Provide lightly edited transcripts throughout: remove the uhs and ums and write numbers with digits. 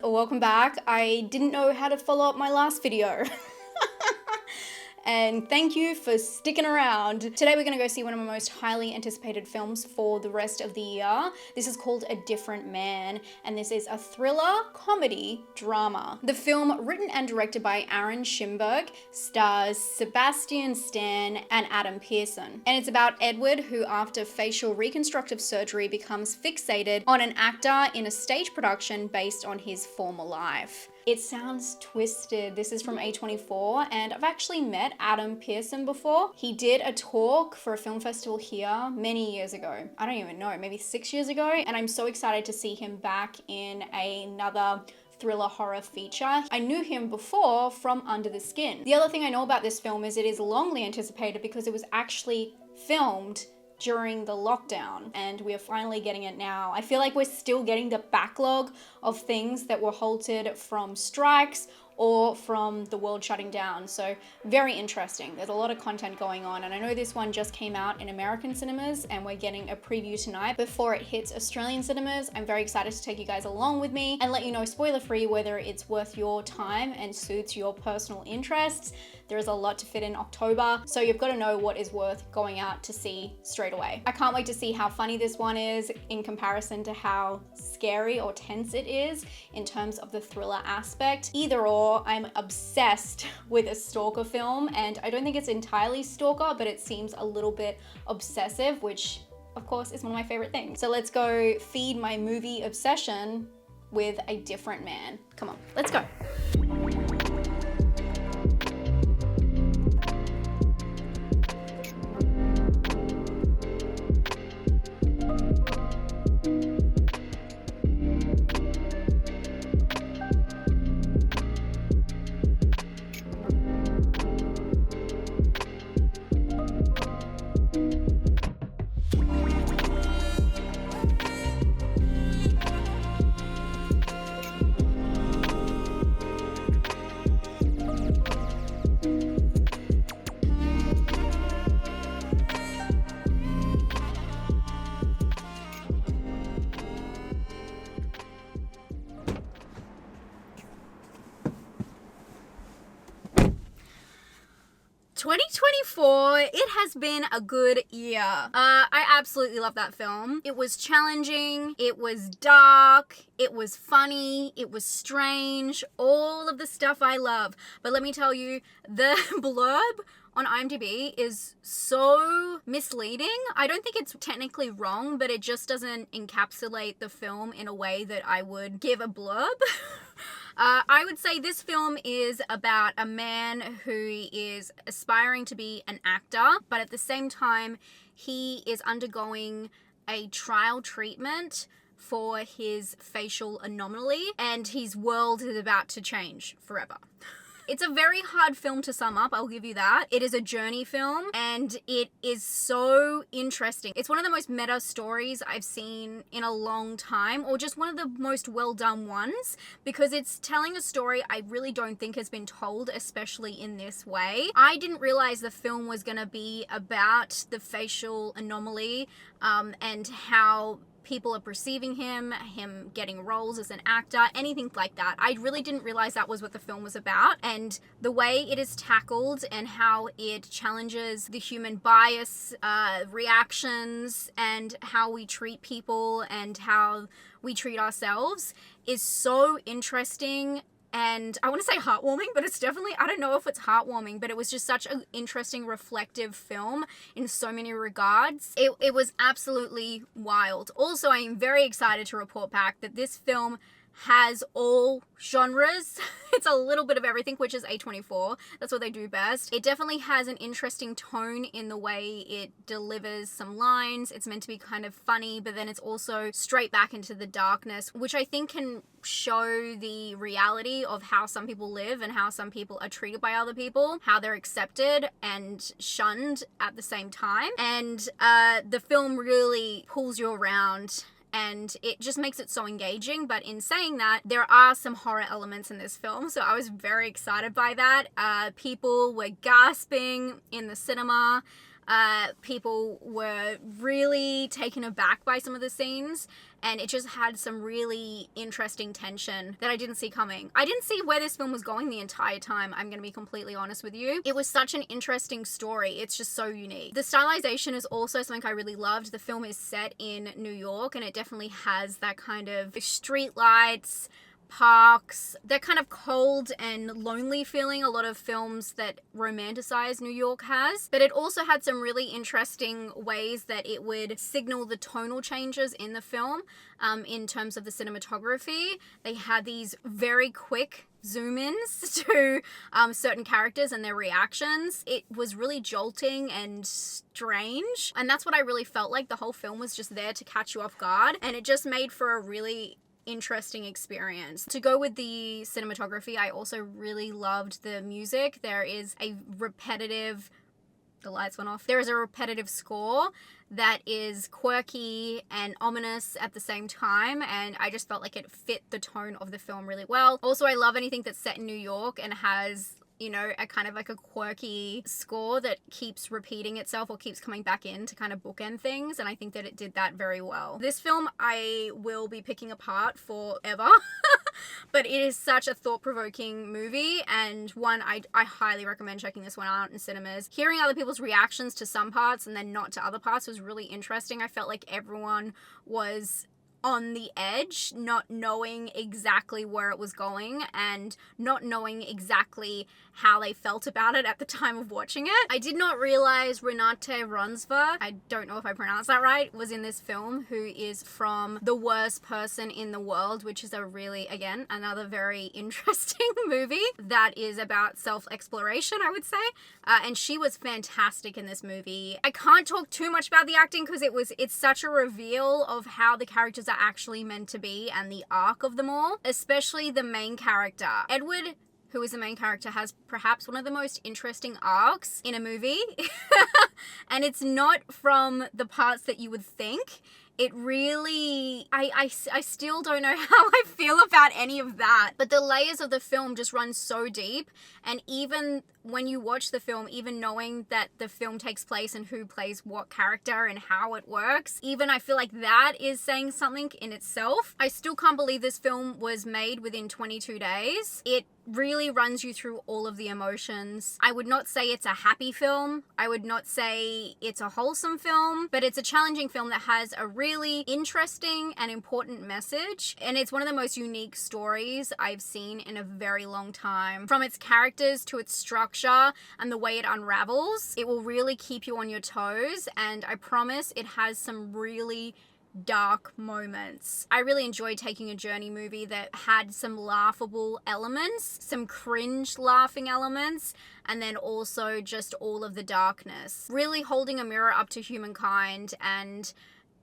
welcome back. I didn't know how to follow up my last video. And thank you for sticking around. Today we're gonna go see one of my most highly anticipated films for the rest of the year. This is called A Different Man, and this is a thriller, comedy, drama. The film, written and directed by Aaron Schimberg, stars Sebastian Stan and Adam Pearson. And it's about Edward, who after facial reconstructive surgery becomes fixated on an actor in a stage production based on his former life. It sounds twisted. This is from A24, and I've actually met Adam Pearson before. He did a talk for a film festival here many years ago. I don't even know, maybe 6 years ago. And I'm so excited to see him back in another thriller horror feature. I knew him before from Under the Skin. The other thing I know about this film is it is longly anticipated because it was actually filmed during the lockdown, and we are finally getting it now. I feel like we're still getting the backlog of things that were halted from strikes or from the world shutting down. So very interesting. There's a lot of content going on, and I know this one just came out in American cinemas and we're getting a preview tonight before it hits Australian cinemas. I'm very excited to take you guys along with me and let you know spoiler free whether it's worth your time and suits your personal interests. There is a lot to fit in October, so you've got to know what is worth going out to see straight away. I can't wait to see how funny this one is in comparison to how scary or tense it is in terms of the thriller aspect. Either or, I'm obsessed with a stalker film, and I don't think it's entirely stalker, but it seems a little bit obsessive, which of course is one of my favorite things. So let's go feed my movie obsession with A Different Man. Come on, let's go. It has been a good year. I absolutely love that film. It was challenging, it was dark, it was funny, it was strange, all of the stuff I love. But let me tell you, the blurb on IMDb is so misleading. I don't think it's technically wrong, but it just doesn't encapsulate the film in a way that I would give a blurb. I would say this film is about a man who is aspiring to be an actor, but at the same time, he is undergoing a trial treatment for his facial anomaly, and his world is about to change forever. It's a very hard film to sum up, I'll give you that. It is a journey film, and it is so interesting. It's one of the most meta stories I've seen in a long time, or just one of the most well done ones, because it's telling a story I really don't think has been told, especially in this way. I didn't realize the film was gonna be about the facial anomaly and how people are perceiving him getting roles as an actor, anything like that. I really didn't realize that was what the film was about, and the way it is tackled and how it challenges the human bias, reactions, and how we treat people and how we treat ourselves is so interesting. And I want to say heartwarming, but it's definitely, I don't know if it's heartwarming, but it was just such an interesting, reflective film in so many regards. It was absolutely wild. Also, I am very excited to report back that this film has all genres. It's a little bit of everything, which is A24. That's what they do best. It definitely has an interesting tone in the way it delivers some lines. It's meant to be kind of funny, but then it's also straight back into the darkness, which I think can show the reality of how some people live and how some people are treated by other people, how they're accepted and shunned at the same time. And the film really pulls you around and it just makes it so engaging. But in saying that, there are some horror elements in this film, so I was very excited by that. People were gasping in the cinema. People were really taken aback by some of the scenes, and it just had some really interesting tension that I didn't see coming. I didn't see where this film was going the entire time, I'm gonna be completely honest with you. It was such an interesting story. It's just so unique. The stylization is also something I really loved. The film is set in New York, and it definitely has that kind of street lights, parks, that kind of cold and lonely feeling a lot of films that romanticize New York has. But it also had some really interesting ways that it would signal the tonal changes in the film. In terms of the cinematography, they had these very quick zoom-ins to certain characters and their reactions. It was really jolting and strange, and that's what I really felt like. The whole film was just there to catch you off guard, and it just made for a really interesting experience. To go with the cinematography, I also really loved the music. There is a repetitive, the lights went off. There is a repetitive score that is quirky and ominous at the same time, and I just felt like it fit the tone of the film really well. Also, I love anything that's set in New York and has, you know, a kind of like a quirky score that keeps repeating itself or keeps coming back in to kind of bookend things, and I think that it did that very well. This film I will be picking apart forever. But it is such a thought-provoking movie, and one I highly recommend checking this one out in cinemas. Hearing other people's reactions to some parts and then not to other parts was really interesting. I felt like everyone was on the edge, not knowing exactly where it was going and not knowing exactly how they felt about it at the time of watching it. I did not realize Renate Ronsva, I don't know if I pronounced that right, was in this film, who is from The Worst Person in the World, which is a really, again, another very interesting movie that is about self-exploration, I would say. And she was fantastic in this movie. I can't talk too much about the acting because it's such a reveal of how the characters are actually meant to be and the arc of them all, especially the main character. Edward, who is the main character, has perhaps one of the most interesting arcs in a movie. And it's not from the parts that you would think. It really, I still don't know how I feel about any of that. But the layers of the film just run so deep. And even when you watch the film, even knowing that the film takes place and who plays what character and how it works, even I feel like that is saying something in itself. I still can't believe this film was made within 22 days. It really runs you through all of the emotions. I would not say it's a happy film. I would not say it's a wholesome film, but it's a challenging film that has a really interesting and important message. And it's one of the most unique stories I've seen in a very long time. From its characters to its structure and the way it unravels, it will really keep you on your toes. And I promise it has some really dark moments. I really enjoyed taking a journey movie that had some laughable elements, some cringe laughing elements, and then also just all of the darkness. Really holding a mirror up to humankind and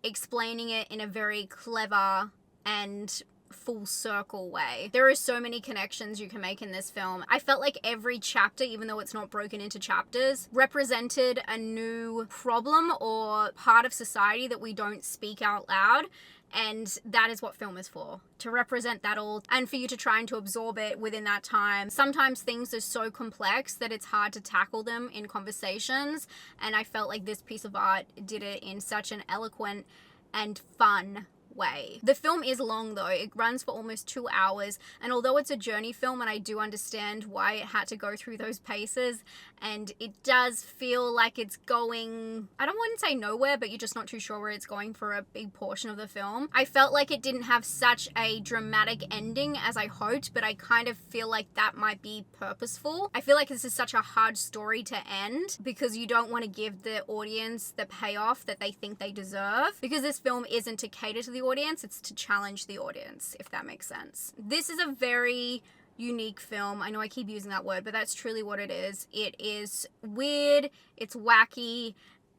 explaining it in a very clever and full circle way. There are so many connections you can make in this film. I felt like every chapter, even though it's not broken into chapters, represented a new problem or part of society that we don't speak out loud. And that is what film is for, to represent that all and for you to try and to absorb it within that time. Sometimes things are so complex that it's hard to tackle them in conversations, and I felt like this piece of art did it in such an eloquent and fun way. The film is long though. It runs for almost 2 hours, and although it's a journey film and I do understand why it had to go through those paces, and it does feel like it's going, I don't want to say nowhere, but you're just not too sure where it's going for a big portion of the film. I felt like it didn't have such a dramatic ending as I hoped, but I kind of feel like that might be purposeful. I feel like this is such a hard story to end because you don't want to give the audience the payoff that they think they deserve, because this film isn't to cater to the audience, it's to challenge the audience, if that makes sense. This is a very unique film. I know I keep using that word, but that's truly what it is. It is weird, it's wacky,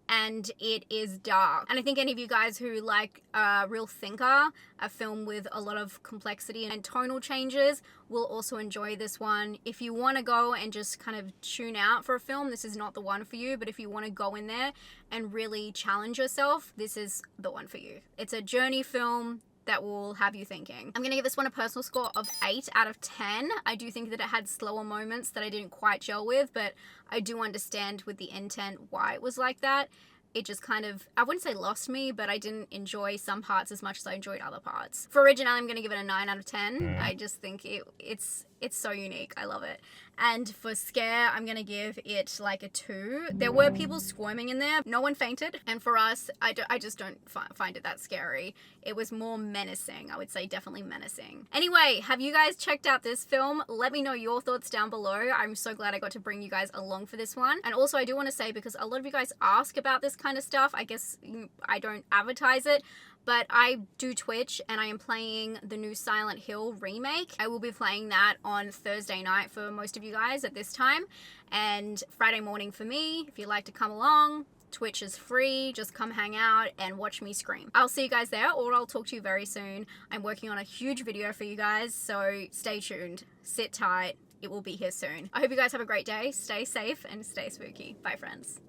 and it is dark. And I think any of you guys who like a real thinker, a film with a lot of complexity and tonal changes, will also enjoy this one. If you want to go and just kind of tune out for a film, this is not the one for you. But if you want to go in there and really challenge yourself, this is the one for you. It's a journey film that will have you thinking. I'm gonna give this one a personal score of 8 out of 10. I do think that it had slower moments that I didn't quite gel with, but I do understand with the intent why it was like that. it just kind of, I wouldn't say lost me, but I didn't enjoy some parts as much as I enjoyed other parts. For original, I'm going to give it a 9 out of 10. I just think it's so unique. I love it. And for scare, I'm going to give it like a 2. There were people squirming in there. No one fainted. And for us, I just don't find it that scary. It was more menacing. I would say definitely menacing. Anyway, have you guys checked out this film? Let me know your thoughts down below. I'm so glad I got to bring you guys along for this one. And also I do want to say, because a lot of you guys ask about this kind of stuff, I guess I don't advertise it, but I do Twitch and I am playing the new Silent Hill remake. I will be playing that on Thursday night for most of you guys at this time, and Friday morning for me. If you'd like to come along, Twitch is free. Just come hang out and watch me scream. I'll see you guys there, or I'll talk to you very soon. I'm working on a huge video for you guys, so stay tuned. Sit tight. It will be here soon. I hope you guys have a great day. Stay safe and stay spooky. Bye, friends.